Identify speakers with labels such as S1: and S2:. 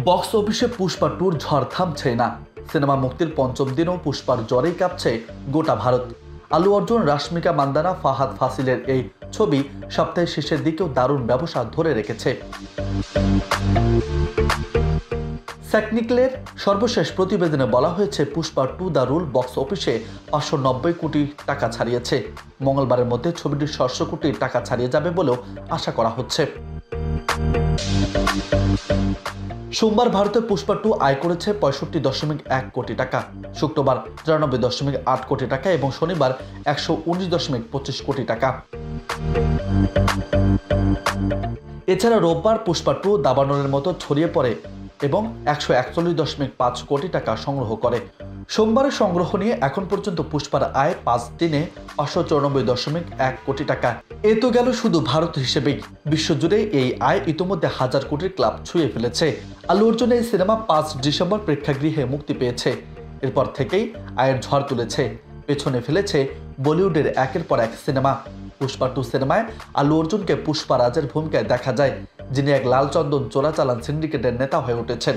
S1: Box অফিসে পুষ্পা টুর ঝড় থামছে না। সিনেমা মুক্তির পঞ্চম দিনেও পুষ্পার জ্বরেই কাঁপছে গোটা ভারত। আল্লু অর্জুন, রাশমিকা মান্দানা, ফাহাদ ফাসিলের এই ছবি সপ্তাহের শেষের দিকেও দারুণ ব্যবসা ধরে রেখেছে। স্যাকনিকলের সর্বশেষ প্রতিবেদনে বলা হয়েছে, Pushpa to the rule box অফিসে 590 কোটি টাকা ছাড়িয়েছে। মঙ্গলবারের মধ্যে ছবিটি 700 কোটি টাকা ছাড়িয়ে যাবে বলেও আশা করা হচ্ছে। সোমবার ভারতে পুষ্পা টু আয় করেছে 65.1 কোটি টাকা, শুক্রবার 93.8 কোটি টাকা এবং শনিবার 119.25 কোটি টাকা। এছাড়া রোববার পুষ্পা টু দাবানলের মতো ছড়িয়ে পড়ে এবং 141.5 কোটি টাকা সংগ্রহ করে। সোমবারের সংগ্রহ নিয়ে এখন পর্যন্ত পুষ্পার আয় 5 দিনে 594.1 কোটি টাকা। এ তো গেল শুধু ভারত হিসেবেই, বিশ্বজুড়ে এই আয় ইতোমধ্যে 1000 কোটির ক্লাব ছুঁয়ে ফেলেছে। আল্লু অর্জুনের এই সিনেমা 5 ডিসেম্বর প্রেক্ষাগৃহে মুক্তি পেয়েছে। এরপর থেকেই আয়ের ঝড় তুলেছে, পেছনে ফেলেছে বলিউডের একের পর এক সিনেমা। পুষ্পা টু সিনেমায় আল্লু অর্জুনকে পুষ্পা রাজের ভূমিকায় দেখা যায়, যিনি এক লালচন্দন চোরাচালান সিন্ডিকেটের নেতা হয়ে উঠেছেন।